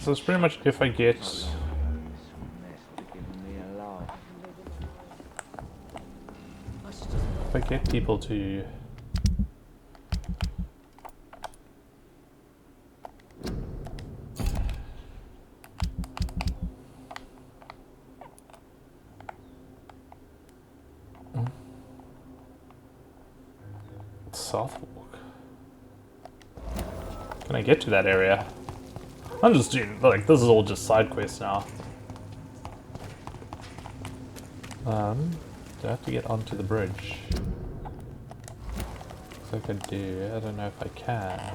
So it's pretty much if I get... If I get people to... Southwark. Can I get to that area? I'm just doing, like, this is all just side quests now. Do I have to get onto the bridge? Looks like I do. I don't know if I can.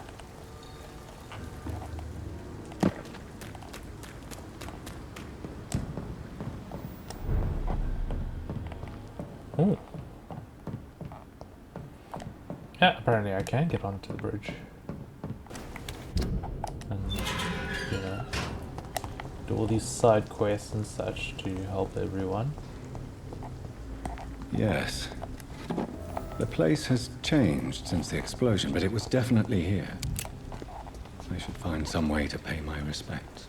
Oh. Yeah, apparently I can get onto the bridge. And, you know, do all these side quests and such to help everyone. Yes. The place has changed since the explosion, but it was definitely here. I should find some way to pay my respects.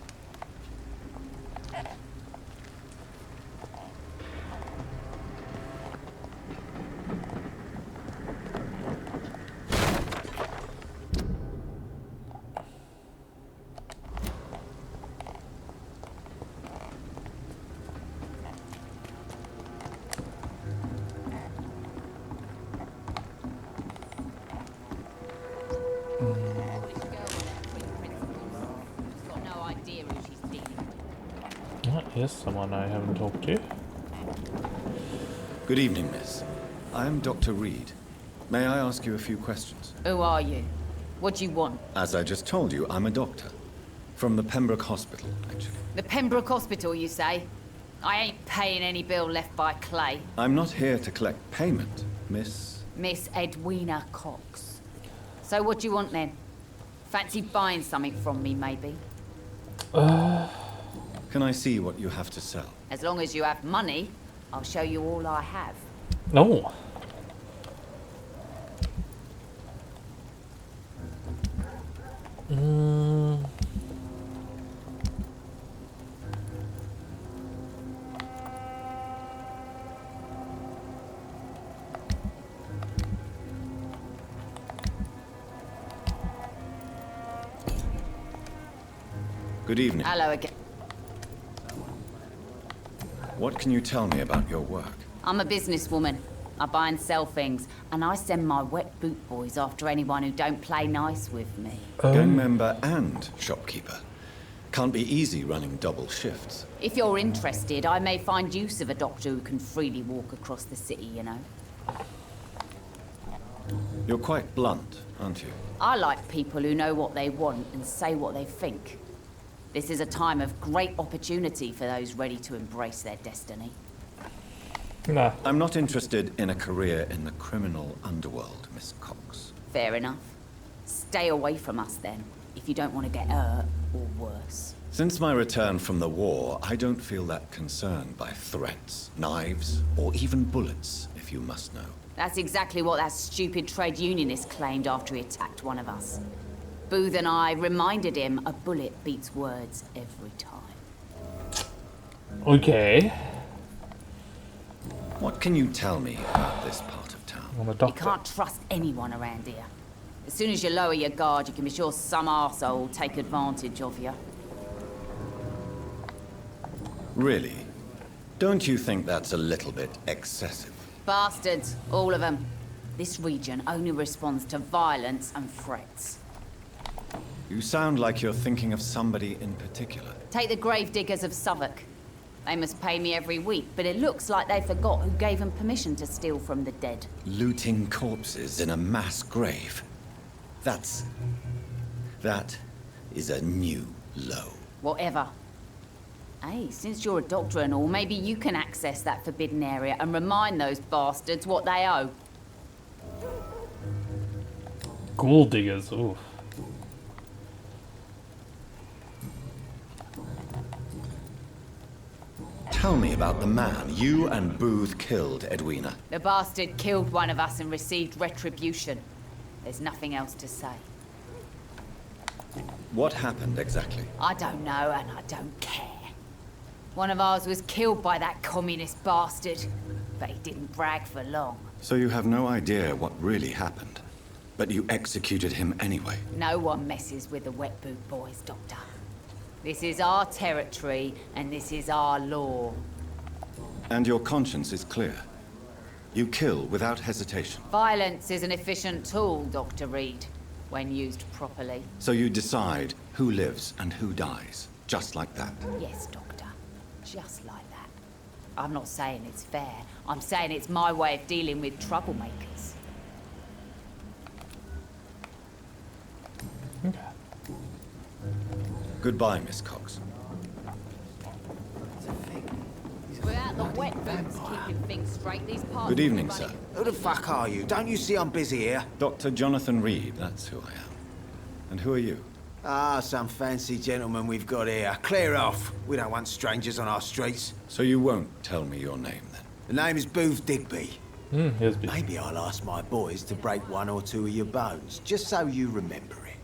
Here's someone I haven't talked to. Good evening, miss. I am Dr. Reed. May I ask you a few questions? Who are you? What do you want? As I just told you, I'm a doctor. From the Pembroke Hospital, actually. The Pembroke Hospital, you say? I ain't paying any bill left by Clay. I'm not here to collect payment, miss. Miss Edwina Cox. So what do you want then? Fancy buying something from me, maybe? Can I see what you have to sell? As long as you have money, I'll show you all I have. No. Good evening. Hello again. What can you tell me about your work? I'm a businesswoman. I buy and sell things, and I send my wet boot boys after anyone who don't play nice with me. Gang member and shopkeeper. Can't be easy running double shifts. If you're interested, I may find use of a doctor who can freely walk across the city, you know. You're quite blunt, aren't you? I like people who know what they want and say what they think. This is a time of great opportunity for those ready to embrace their destiny. Nah. I'm not interested in a career in the criminal underworld, Miss Cox. Fair enough. Stay away from us then, if you don't want to get hurt or worse. Since my return from the war, I don't feel that concerned by threats, knives, or even bullets, if you must know. That's exactly what that stupid trade unionist claimed after he attacked one of us. Booth and I reminded him a bullet beats words every time. Okay. What can you tell me about this part of town? I'm a You doctor. can't trust anyone around here. As soon as you lower your guard, you can be sure some arsehole will take advantage of you. Really? Don't you think that's a little bit excessive? Bastards, all of them. This region only responds to violence and threats. You sound like you're thinking of somebody in particular. Take the gravediggers of Southwark. They must pay me every week, but it looks like they forgot who gave them permission to steal from the dead. Looting corpses in a mass grave. That is a new low. Whatever. Hey, since you're a doctor and all, maybe you can access that forbidden area and remind those bastards what they owe. Ghoul diggers. Oof. Tell me about the man you and Booth killed, Edwina. The bastard killed one of us and received retribution. There's nothing else to say. What happened exactly? I don't know and I don't care. One of ours was killed by that communist bastard, but he didn't brag for long. So you have no idea what really happened, but you executed him anyway. No one messes with the Wet Boot Boys, Doctor. This is our territory, and this is our law. And your conscience is clear. You kill without hesitation. Violence is an efficient tool, Dr. Reed, when used properly. So you decide who lives and who dies, just like that. Yes, Doctor. Just like that. I'm not saying it's fair. I'm saying it's my way of dealing with troublemakers. Okay. Goodbye, Miss Cox. Without the wet boots keeping things straight, these parts... Good evening, sir. Who the fuck are you? Don't you see I'm busy here? Dr. Jonathan Reed, that's who I am. And who are you? Ah, some fancy gentleman we've got here. Clear off. We don't want strangers on our streets. So you won't tell me your name, then? The name is Booth Digby. Here's B. Maybe I'll ask my boys to break one or two of your bones, just so you remember it.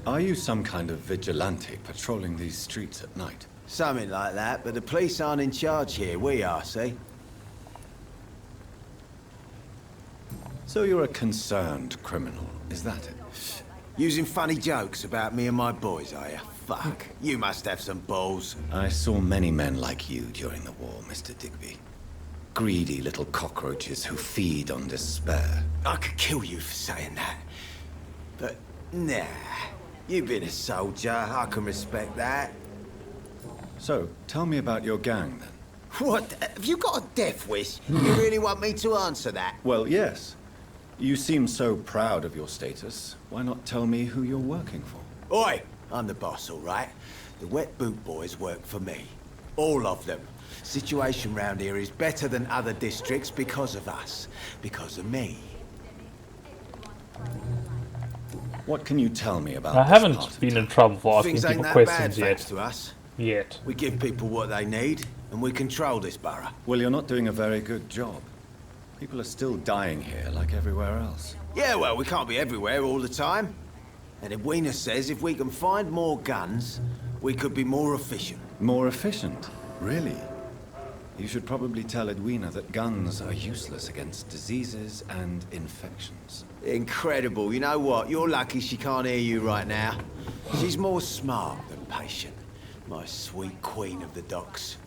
Are you some kind of vigilante patrolling these streets at night? Something like that, but the police aren't in charge here. We are, see? So you're a concerned criminal, is that it? Using funny jokes about me and my boys, are you? Fuck. You must have some balls. I saw many men like you during the war, Mr. Digby. Greedy little cockroaches who feed on despair. I could kill you for saying that. But, nah. You've been a soldier. I can respect that. So, tell me about your gang, then. What? Have you got a death wish? You really want me to answer that? Well, yes. You seem so proud of your status. Why not tell me who you're working for? Oi! I'm the boss, all right? The Wet Boot Boys work for me. All of them. Situation round here is better than other districts because of us. Because of me. What can you tell me about I this haven't part of been town? in trouble for asking Things ain't people that bad, questions thanks yet. to us. Yet. We give people what they need, and we control this borough. Well, you're not doing a very good job. People are still dying here like everywhere else. Yeah, well, we can't be everywhere all the time. And Edwina says if we can find more guns, we could be more efficient. More efficient? Really? You should probably tell Edwina that guns are useless against diseases and infections. Incredible. You know what? You're lucky she can't hear you right now. She's more smart than patient. My sweet queen of the docks.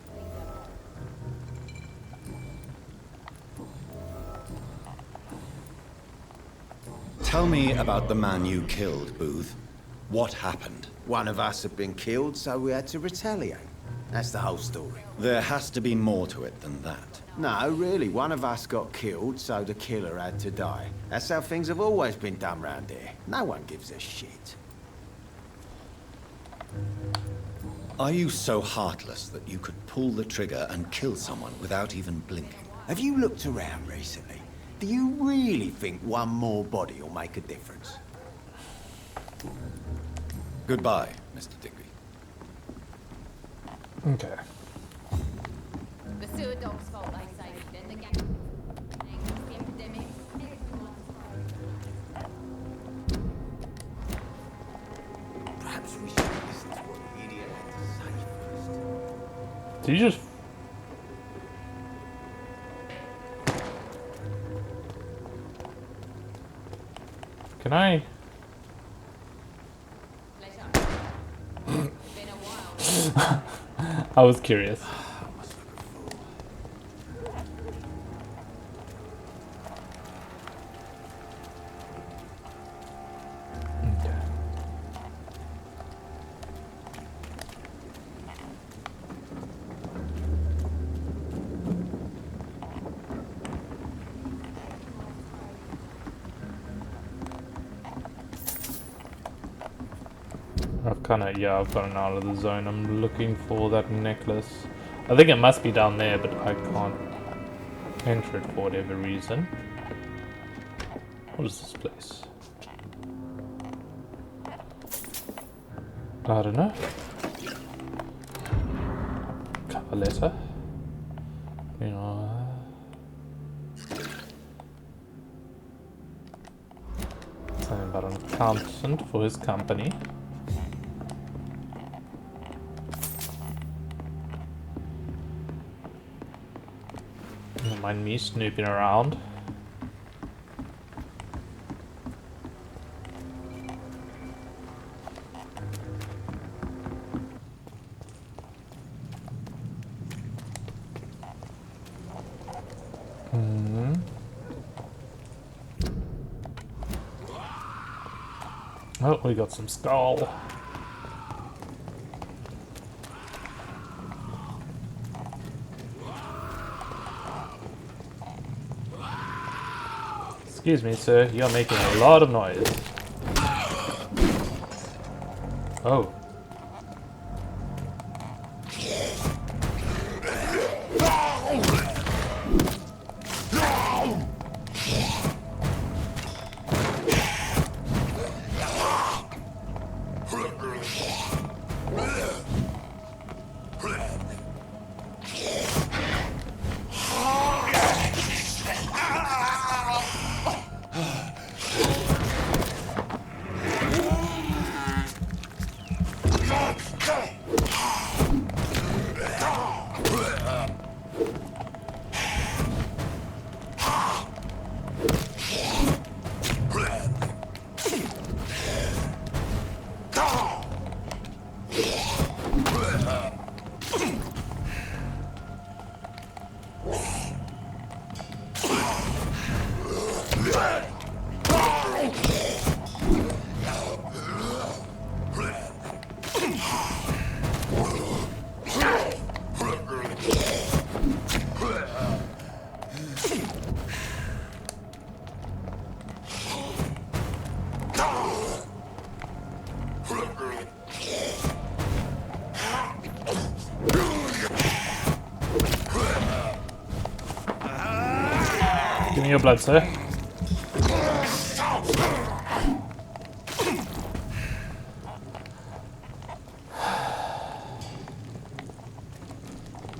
Tell me about the man you killed, Booth. What happened? One of us had been killed, so we had to retaliate. That's the whole story. There has to be more to it than that. No, really, one of us got killed, so the killer had to die. That's how things have always been done round here. No one gives a shit. Are you so heartless that you could pull the trigger and kill someone without even blinking? Have you looked around recently? Do you really think one more body will make a difference? Goodbye, Mr. Digby. Okay. The sewer dog's fault, they say. Then the gang... the epidemic. Perhaps we should listen to what the idiot had to say first. Did you just... Can I... Been a while. I was curious. Okay. I've gotten out of the zone. I'm looking for that necklace. I think it must be down there, but I can't enter it for whatever reason. What is this place? I don't know. Cover letter. You know. And about an accountant for his company. Don't mind me snooping around. Oh, we got some skull. Excuse me, sir, you're making a lot of noise. Oh. Give me your blood, sir.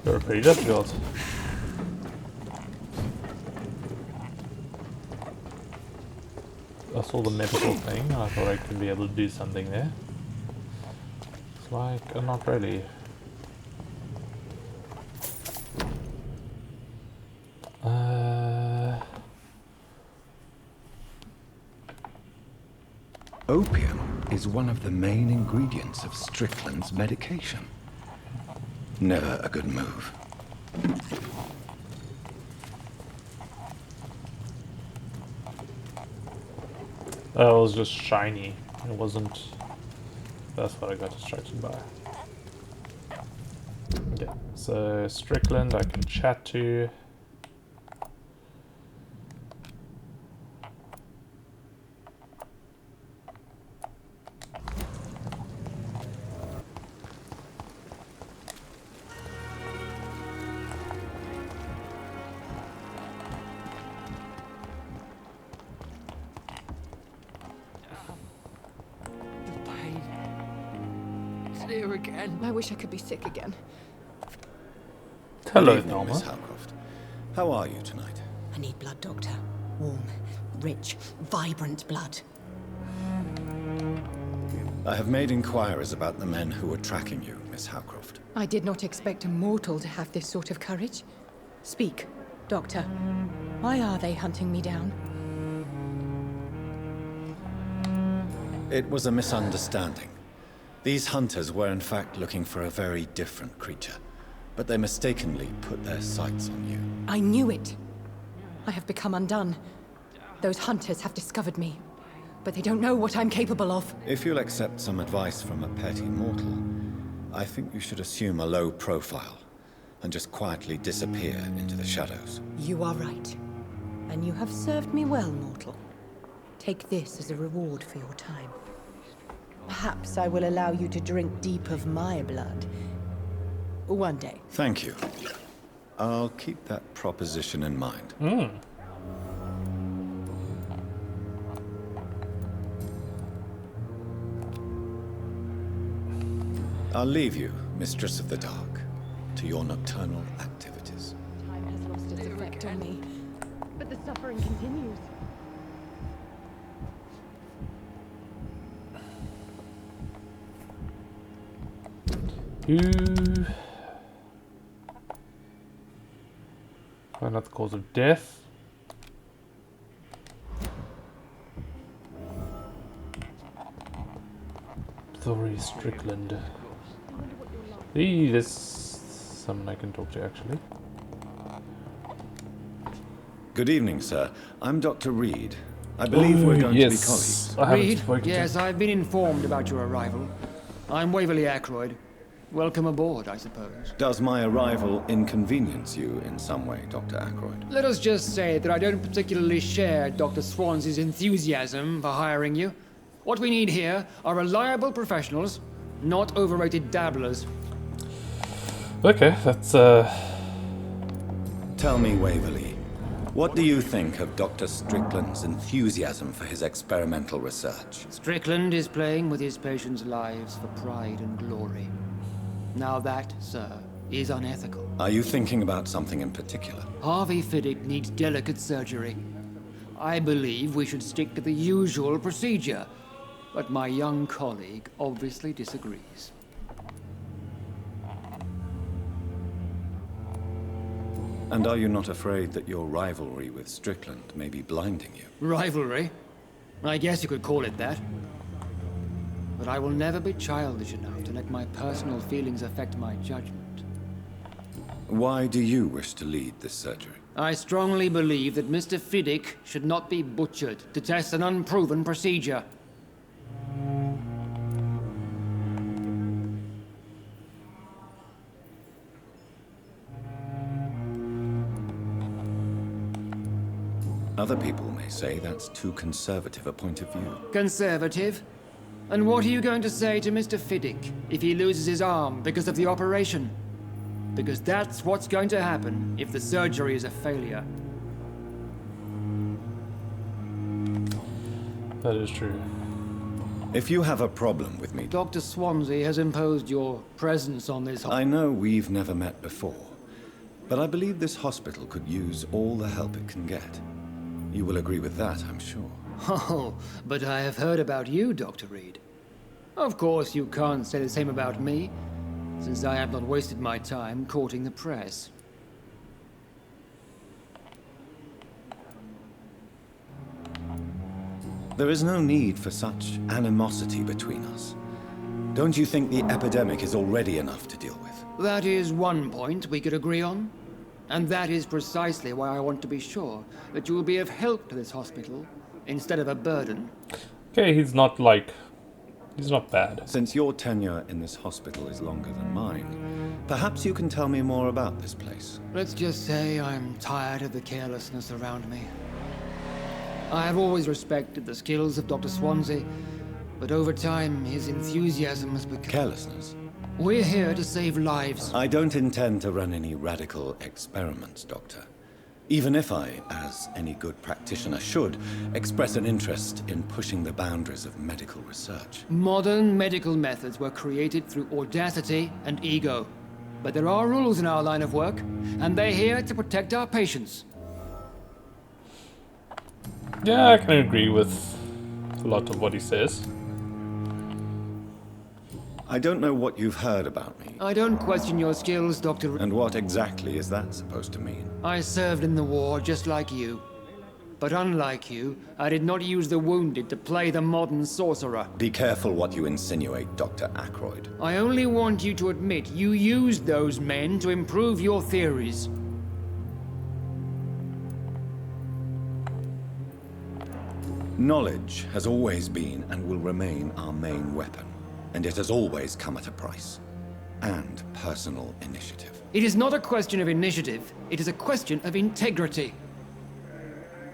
You're pretty difficult. I saw the medical thing. I thought I could be able to do something there. It's like, not really. Opium is one of the main ingredients of Strickland's medication. Never a good move. That was just shiny. It wasn't... That's what I got distracted by. Okay, so Strickland I can chat to. Here again. I wish I could be sick again. Hello, Good evening, Norma. Miss Howcroft. How are you tonight? I need blood, Doctor. Warm, rich, vibrant blood. I have made inquiries about the men who were tracking you, Miss Howcroft. I did not expect a mortal to have this sort of courage. Speak, Doctor. Why are they hunting me down? It was a misunderstanding. These hunters were in fact looking for a very different creature, but they mistakenly put their sights on you. I knew it. I have become undone. Those hunters have discovered me, but they don't know what I'm capable of. If you'll accept some advice from a petty mortal, I think you should assume a low profile and just quietly disappear into the shadows. You are right. And you have served me well, mortal. Take this as a reward for your time. Perhaps I will allow you to drink deep of my blood. One day. Thank you. I'll keep that proposition in mind. I'll leave you, Mistress of the Dark, to your nocturnal activities. Time has lost its effect on me, but the suffering continues. You find out the cause of death. Story Strickland. Hey, there's someone I can talk to actually. Good evening, sir. I'm Dr. Reed. I believe we're going to be colleagues. I haven't Reed, spoken to yes, him. I've been informed about your arrival. I'm Waverly Ackroyd. Welcome aboard, I suppose. Does my arrival inconvenience you in some way, Dr. Ackroyd? Let us just say that I don't particularly share Dr. Swans's enthusiasm for hiring you. What we need here are reliable professionals, not overrated dabblers. Okay, that's Tell me, Waverly, what do you think of Dr. Strickland's enthusiasm for his experimental research? Strickland is playing with his patients' lives for pride and glory. Now that, sir, is unethical. Are you thinking about something in particular? Harvey Fiddick needs delicate surgery. I believe we should stick to the usual procedure, but my young colleague obviously disagrees. And are you not afraid that your rivalry with Strickland may be blinding you? Rivalry? I guess you could call it that. But I will never be childish enough to let my personal feelings affect my judgment. Why do you wish to lead this surgery? I strongly believe that Mr. Fiddick should not be butchered to test an unproven procedure. Other people may say that's too conservative a point of view. Conservative? And what are you going to say to Mr. Fiddick if he loses his arm because of the operation? Because that's what's going to happen if the surgery is a failure. that is true. If you have a problem with me, Dr. Swansea has imposed your presence on this I know we've never met before, but I believe this hospital could use all the help it can get. You will agree with that, I'm sure. Oh, but I have heard about you, Dr. Reed. Of course, you can't say the same about me, since I have not wasted my time courting the press. There is no need for such animosity between us. Don't you think the epidemic is already enough to deal with? That is one point we could agree on. And that is precisely why I want to be sure that you will be of help to this hospital, instead of a burden. Okay, he's not bad. Since your tenure in this hospital is longer than mine, perhaps you can tell me more about this place. Let's just say I'm tired of the carelessness around me. I have always respected the skills of Dr. Swansea, but over time his enthusiasm has become... Carelessness? We're here to save lives. I don't intend to run any radical experiments, Doctor. Even if I, as any good practitioner should, express an interest in pushing the boundaries of medical research. Modern medical methods were created through audacity and ego. But there are rules in our line of work, and they're here to protect our patients. Yeah, I can agree with a lot of what he says. I don't know what you've heard about me. I don't question your skills, Dr. And what exactly is that supposed to mean? I served in the war just like you. But unlike you, I did not use the wounded to play the modern sorcerer. Be careful what you insinuate, Dr. Ackroyd. I only want you to admit you used those men to improve your theories. Knowledge has always been and will remain our main weapon. And it has always come at a price. And personal initiative. It is not a question of initiative, it is a question of integrity.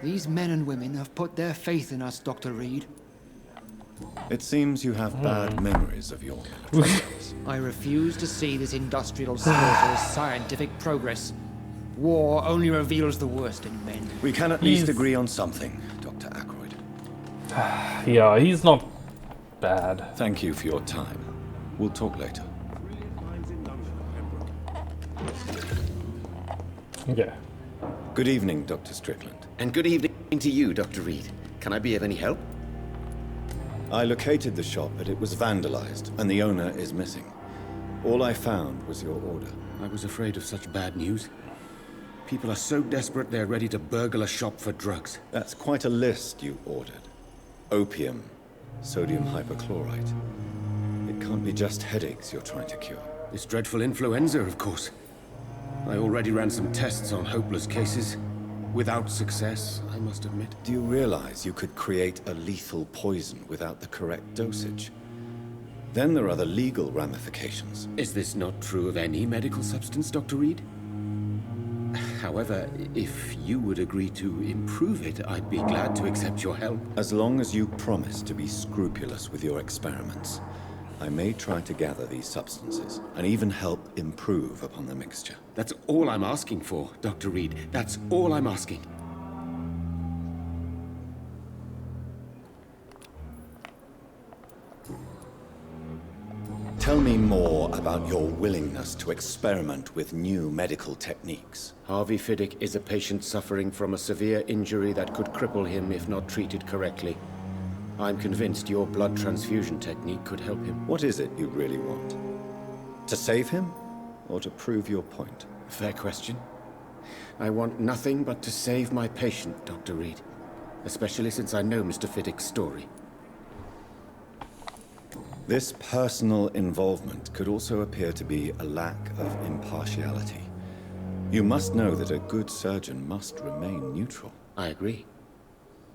These men and women have put their faith in us, Dr. Reed. It seems you have bad memories of your military days. I refuse to see this industrial slaughter as scientific progress. War only reveals the worst in men. We can at least agree on something, Dr. Ackroyd. Yeah, he's not bad. Thank you for your time. We'll talk later. Yeah. Good evening, Dr. Strickland. And good evening to you, Dr. Reed. Can I be of any help? I located the shop, but it was vandalized, and the owner is missing. All I found was your order. I was afraid of such bad news. People are so desperate they're ready to burgle a shop for drugs. That's quite a list you ordered. Opium, sodium hypochlorite. It can't be just headaches you're trying to cure. This dreadful influenza, of course. I already ran some tests on hopeless cases. Without success, I must admit. Do you realize you could create a lethal poison without the correct dosage? Then there are the legal ramifications. Is this not true of any medical substance, Dr. Reed? However, if you would agree to improve it, I'd be glad to accept your help. As long as you promise to be scrupulous with your experiments, I may try to gather these substances and even help improve upon the mixture. That's all I'm asking for, Dr. Reed. That's all I'm asking. Tell me more about your willingness to experiment with new medical techniques. Harvey Fiddick is a patient suffering from a severe injury that could cripple him if not treated correctly. I'm convinced your blood transfusion technique could help him. What is it you really want? To save him, or to prove your point? Fair question. I want nothing but to save my patient, Dr. Reed. Especially since I know Mr. Fiddick's story. This personal involvement could also appear to be a lack of impartiality. You must know that a good surgeon must remain neutral. I agree.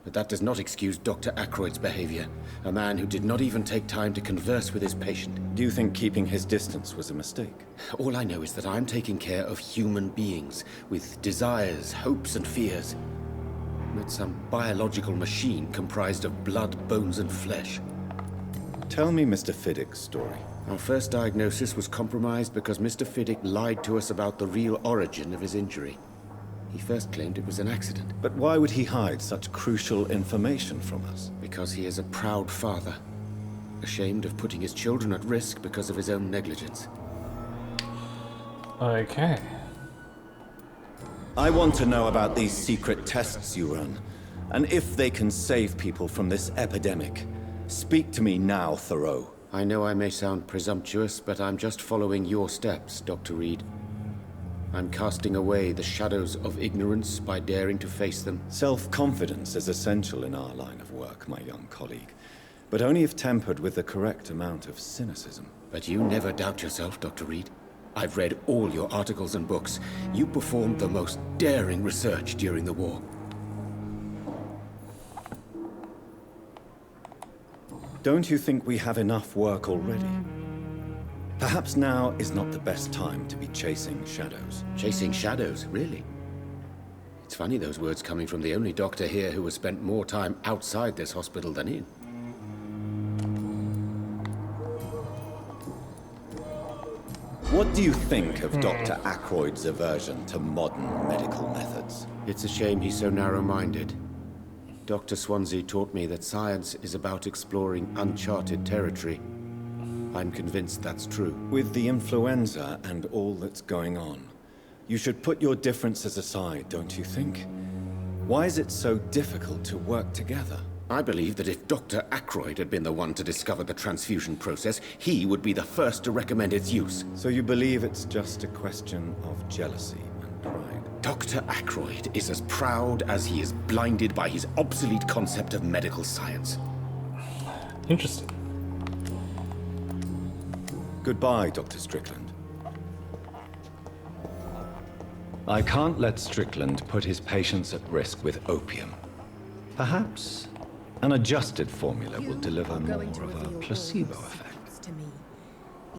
But that does not excuse Dr. Ackroyd's behavior. A man who did not even take time to converse with his patient. Do you think keeping his distance was a mistake? All I know is that I'm taking care of human beings with desires, hopes, and fears. Not some biological machine comprised of blood, bones, and flesh. Tell me Mr. Fiddick's story. Our first diagnosis was compromised because Mr. Fiddick lied to us about the real origin of his injury. He first claimed it was an accident. But why would he hide such crucial information from us? Because he is a proud father, ashamed of putting his children at risk because of his own negligence. Okay. I want to know about these secret tests you run, and if they can save people from this epidemic. Speak to me now, Thoreau. I know I may sound presumptuous, but I'm just following your steps, Dr. Reed. I'm casting away the shadows of ignorance by daring to face them. Self-confidence is essential in our line of work, my young colleague, but only if tempered with the correct amount of cynicism. But you never doubt yourself, Dr. Reed. I've read all your articles and books. You performed the most daring research during the war. Don't you think we have enough work already? Perhaps now is not the best time to be chasing shadows. Chasing shadows, really? It's funny those words coming from the only doctor here who has spent more time outside this hospital than in. What do you think of Dr. Ackroyd's aversion to modern medical methods? It's a shame he's so narrow-minded. Dr. Swansea taught me that science is about exploring uncharted territory. I'm convinced that's true. With the influenza and all that's going on, you should put your differences aside, don't you think? Why is it so difficult to work together? I believe that if Dr. Ackroyd had been the one to discover the transfusion process, he would be the first to recommend its use. So you believe it's just a question of jealousy and pride? Dr. Ackroyd is as proud as he is blinded by his obsolete concept of medical science. Interesting. Goodbye, Dr. Strickland. I can't let Strickland put his patients at risk with opium. Perhaps an adjusted formula will deliver more of a placebo effect. To me.